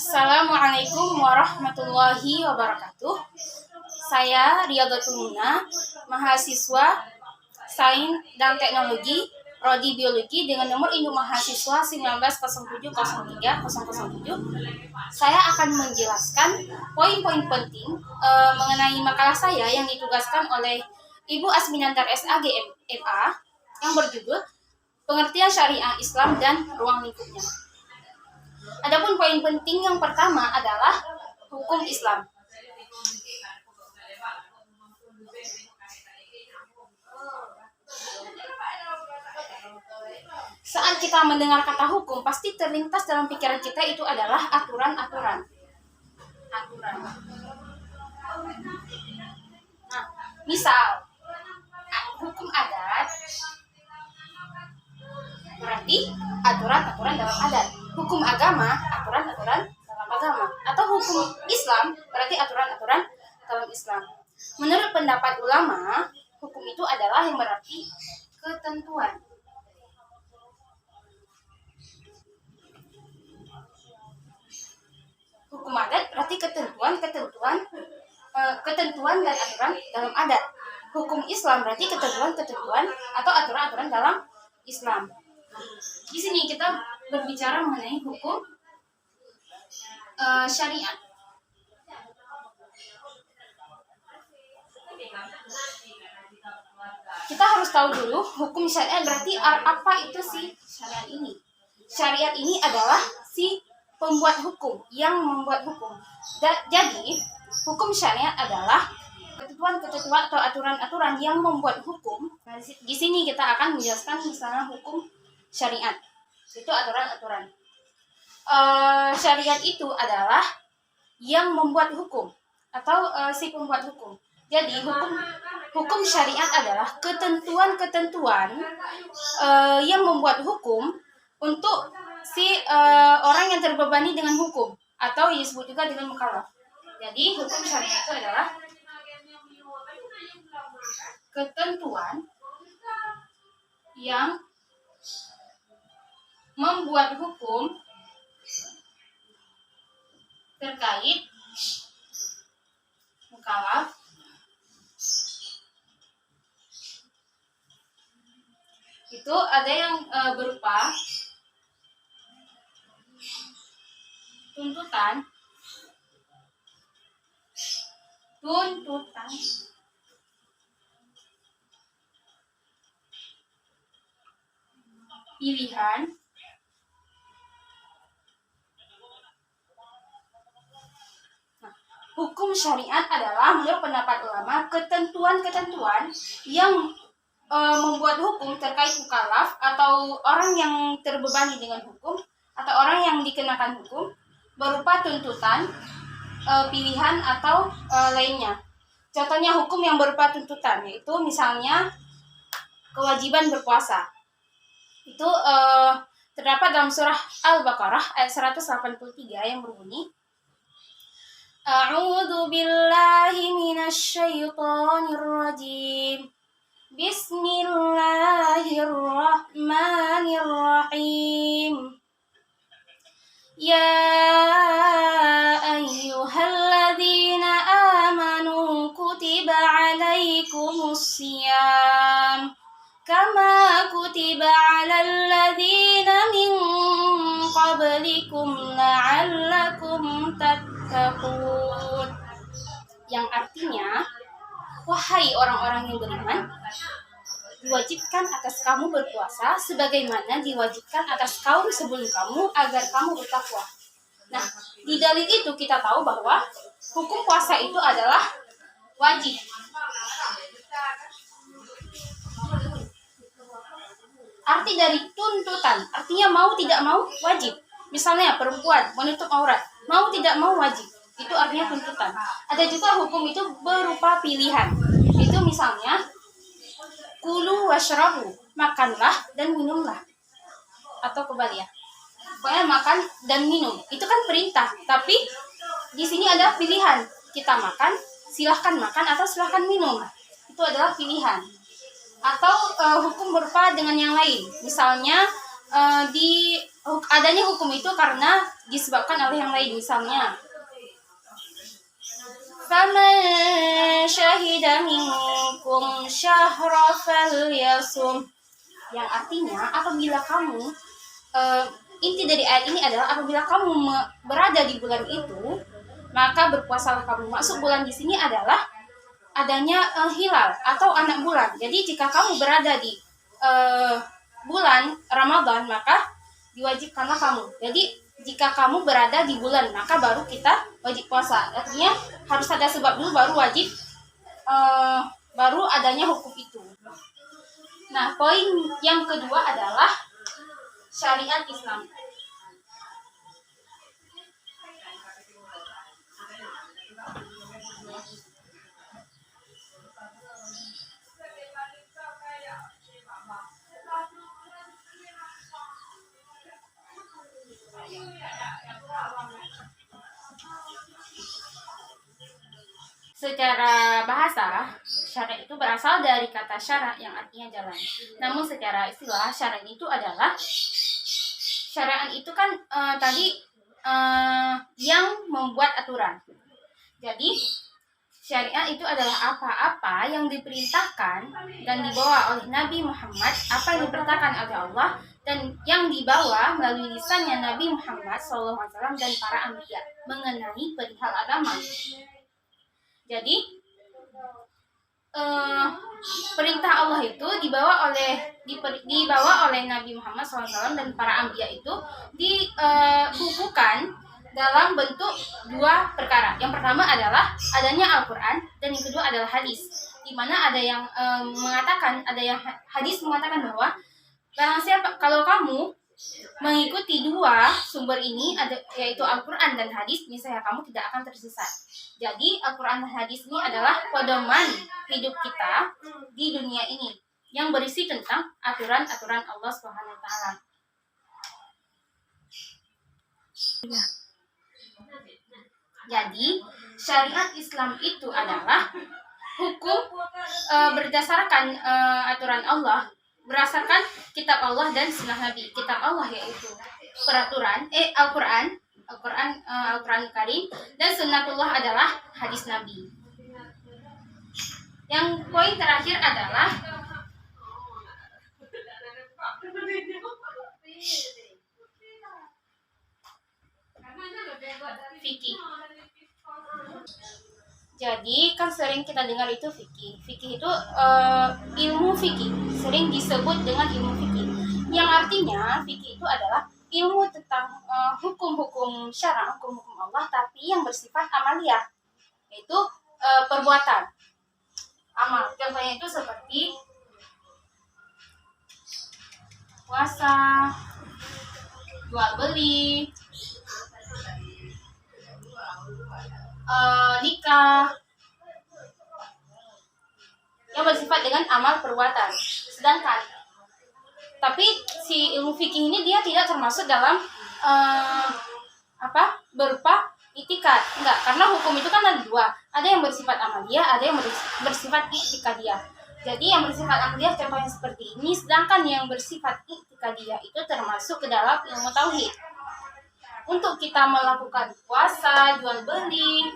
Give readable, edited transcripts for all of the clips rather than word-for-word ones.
Assalamualaikum warahmatullahi wabarakatuh. Saya Riyadhatul Muna, mahasiswa Sains dan Teknologi, Prodi Biologi dengan nomor induk mahasiswa 190703007. Saya akan menjelaskan poin-poin penting mengenai makalah saya yang ditugaskan oleh Ibu Asminantar SAG MA yang berjudul Pengertian Syariah Islam dan Ruang Lingkupnya. Adapun poin penting yang pertama adalah hukum Islam. Saat kita mendengar kata hukum, pasti terlintas dalam pikiran kita itu adalah aturan-aturan. Nah, misal hukum adat berarti aturan-aturan dalam adat. Hukum agama, aturan-aturan dalam agama. Atau hukum Islam berarti aturan-aturan dalam Islam. Menurut pendapat ulama, hukum itu adalah yang berarti ketentuan. Hukum adat berarti ketentuan dan aturan dalam adat. Hukum Islam berarti ketentuan atau aturan-aturan dalam Islam. Di sini kita berbicara mengenai hukum syariat. Kita harus tahu dulu hukum syariat berarti apa itu si syariat ini. Syariat ini adalah si pembuat hukum, yang membuat hukum. Jadi, hukum syariat adalah ketentuan atau aturan-aturan yang membuat hukum. Nah, di sini kita akan menjelaskan misalnya hukum syariat. Itu aturan-aturan. Syariat itu adalah yang membuat hukum atau si pembuat hukum. Jadi hukum syariat adalah ketentuan-ketentuan yang membuat hukum untuk si orang yang terbebani dengan hukum atau disebut juga dengan mukallaf. Jadi hukum syariat itu adalah ketentuan yang membuat hukum terkait mukallaf itu ada yang berupa tuntutan, pilihan, hukum syariat adalah menurut pendapat ulama ketentuan-ketentuan yang membuat hukum terkait mukallaf atau orang yang terbebani dengan hukum atau orang yang dikenakan hukum berupa tuntutan, pilihan atau lainnya. Contohnya hukum yang berupa tuntutan yaitu misalnya kewajiban berpuasa. Itu terdapat dalam surah Al-Baqarah ayat 183 yang berbunyi A'udzu billahi minasy syaithanir rajim. Bismillahirrahmanirrahim. Ya ayyuhalladzina amanu kutiba alaikumusiyam kama kutiba alal ladzina min qablikum la'allakum tattaqun. Yang artinya, wahai orang-orang yang beriman, diwajibkan atas kamu berpuasa sebagaimana diwajibkan atas kaum sebelum kamu agar kamu bertakwa. Nah, di dalil itu kita tahu bahwa hukum puasa itu adalah wajib. Arti dari tuntutan, artinya mau tidak mau wajib. Misalnya perempuan menutup aurat, mau tidak mau wajib. Itu artinya tuntutan. Ada juga hukum itu berupa pilihan. Itu misalnya kulu washrabu, makanlah dan minumlah. Atau kebalik ya. Pokoknya makan dan minum. Itu kan perintah, tapi di sini ada pilihan. Kita makan, silahkan makan atau silahkan minum. Itu adalah pilihan. Atau hukum berupa dengan yang lain. Misalnya di adanya hukum itu karena disebabkan oleh yang lain. Misalnya, faman syahida minkum syahra falyasum, yang artinya apabila kamu inti dari ayat ini adalah apabila kamu berada di bulan itu, maka berpuasalah kamu. Maksud bulan di sini adalah adanya hilal atau anak bulan. Jadi jika kamu berada di bulan Ramadan, maka diwajibkanlah kamu. Jadi jika kamu berada di bulan, maka baru kita wajib puasa. Artinya harus ada sebab dulu baru wajib, baru adanya hukum itu. Nah, poin yang kedua adalah syariat Islam. Secara bahasa, syara itu berasal dari kata syara yang artinya jalan. Namun secara istilah, syara itu adalah, syariat itu kan tadi yang membuat aturan. Jadi syariat itu adalah apa-apa yang diperintahkan dan dibawa oleh Nabi Muhammad, apa yang diperintahkan oleh Allah dan yang dibawa melalui lisannya Nabi Muhammad SAW dan para anbiya mengenai perihal agama. Jadi perintah Allah itu dibawa oleh Nabi Muhammad SAW dan para anbiya itu dibukukan dalam bentuk dua perkara. Yang pertama adalah adanya Al-Quran dan yang kedua adalah hadis. Di mana ada yang hadis mengatakan bahwa barang siapa, kalau kamu mengikuti dua sumber ini, yaitu Al-Quran dan hadis, misalnya kamu tidak akan tersesat. Jadi Al-Quran dan hadis ini adalah pedoman hidup kita di dunia ini yang berisi tentang aturan-aturan Allah Subhanahu wa taala. Jadi syariat Islam itu adalah hukum berdasarkan aturan Allah, berdasarkan kitab Allah dan sunnah Nabi. Kitab Allah yaitu peraturan Al-Quran Karim, dan sunnatullah adalah hadis Nabi. Yang poin terakhir adalah fikih. Jadi kan sering kita dengar itu fikih. Fikih itu ilmu fikih, sering disebut dengan ilmu fikih. Yang artinya fikih itu adalah ilmu tentang hukum-hukum syara, hukum-hukum Allah, tapi yang bersifat amaliyah, yaitu perbuatan amal. Contohnya itu seperti puasa, jual beli, nikah, yang bersifat dengan amal perbuatan. Sedangkan tapi si ilmu fikih ini dia tidak termasuk dalam berupa itikad. Enggak, karena hukum itu kan ada dua. Ada yang bersifat amaliyah, ada yang bersifat itikadiyah. Jadi yang bersifat amaliyah contohnya seperti ini, sedangkan yang bersifat itikadiyah itu termasuk ke dalam ilmu tauhid. Untuk kita melakukan puasa, jual beli,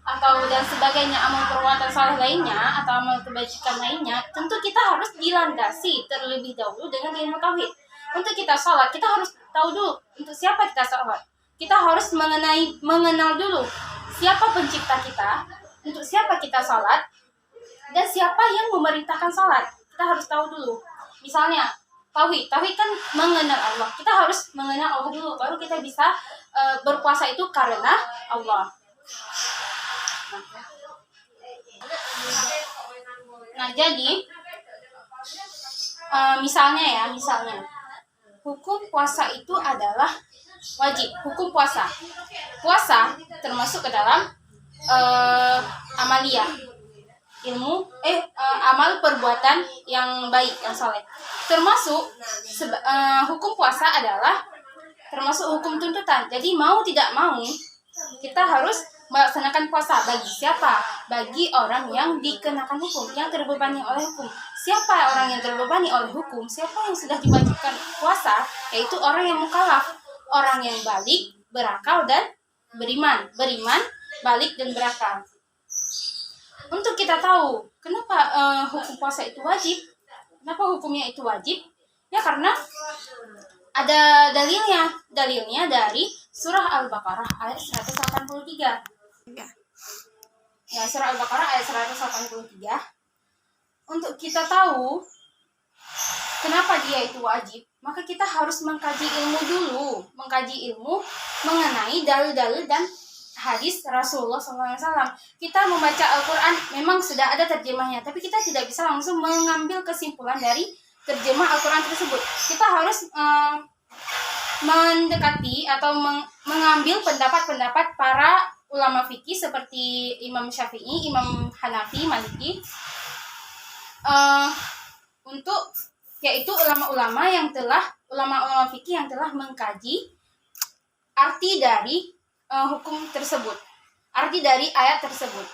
atau dan sebagainya, amal perbuatan saleh lainnya atau amal kebajikan lainnya, tentu kita harus dilandasi terlebih dahulu dengan ilmu tauhid. Untuk kita sholat, kita harus tahu dulu untuk siapa kita sholat. Kita harus mengenal dulu siapa pencipta kita, untuk siapa kita sholat, dan siapa yang memerintahkan sholat. Kita harus tahu dulu. Misalnya tauhid kan mengenal Allah. Kita harus mengenal Allah dulu, baru kita bisa berpuasa itu karena Allah. Nah, jadi misalnya hukum puasa itu adalah wajib. Hukum puasa termasuk ke dalam amaliyah, amal perbuatan yang baik, yang saleh. Termasuk hukum puasa adalah termasuk hukum tuntutan. Jadi mau tidak mau kita harus melaksanakan puasa. Bagi siapa? Bagi orang yang dikenakan hukum, yang terbebani oleh hukum. Siapa orang yang terbebani oleh hukum? Siapa yang sudah diwajibkan puasa? Yaitu orang yang mukallaf, orang yang balik, berakal dan beriman. Beriman, balik dan berakal. Untuk kita tahu kenapa hukum puasa itu wajib, kenapa hukumnya itu wajib? Ya karena ada dalilnya. Dalilnya dari surah Al-Baqarah ayat 183. Ya, surah Al-Baqarah ayat 183. Untuk kita tahu kenapa dia itu wajib, maka kita harus mengkaji ilmu dulu, mengkaji ilmu mengenai dalil-dalil dan hadis Rasulullah SAW. Kita membaca Al-Quran memang sudah ada terjemahnya, tapi kita tidak bisa langsung mengambil kesimpulan dari terjemah Al-Quran tersebut. Kita harus mendekati atau mengambil pendapat-pendapat para ulama fikih seperti Imam Syafi'i, Imam Hanafi, Maliki, untuk yaitu ulama-ulama fikih yang telah mengkaji arti dari hukum tersebut, arti dari ayat tersebut.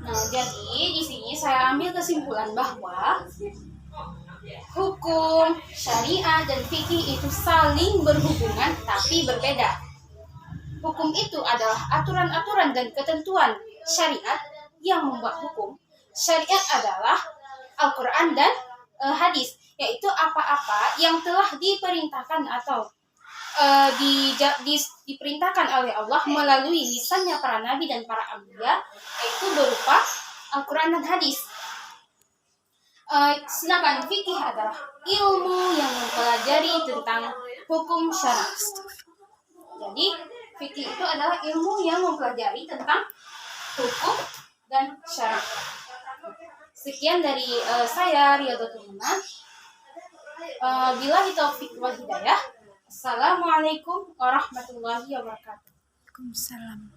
Nah, jadi di sini saya ambil kesimpulan bahwa hukum, syariat, dan fikih itu saling berhubungan tapi berbeda. Hukum itu adalah aturan-aturan dan ketentuan syariat yang membuat hukum. Syariat adalah Al-Quran dan hadis, yaitu apa-apa yang telah diperintahkan atau diperintahkan oleh Allah melalui lisannya para nabi dan para anbiya, yaitu berupa Al-Quran dan hadis. Sedangkan fikih adalah ilmu yang mempelajari tentang hukum syara'. Jadi fikih itu adalah ilmu yang mempelajari tentang hukum dan syara'. Sekian dari saya, Riyadhatul Munan. Billahi taufiq wal hidayah. Assalamualaikum warahmatullahi wabarakatuh. Waalaikumsalam.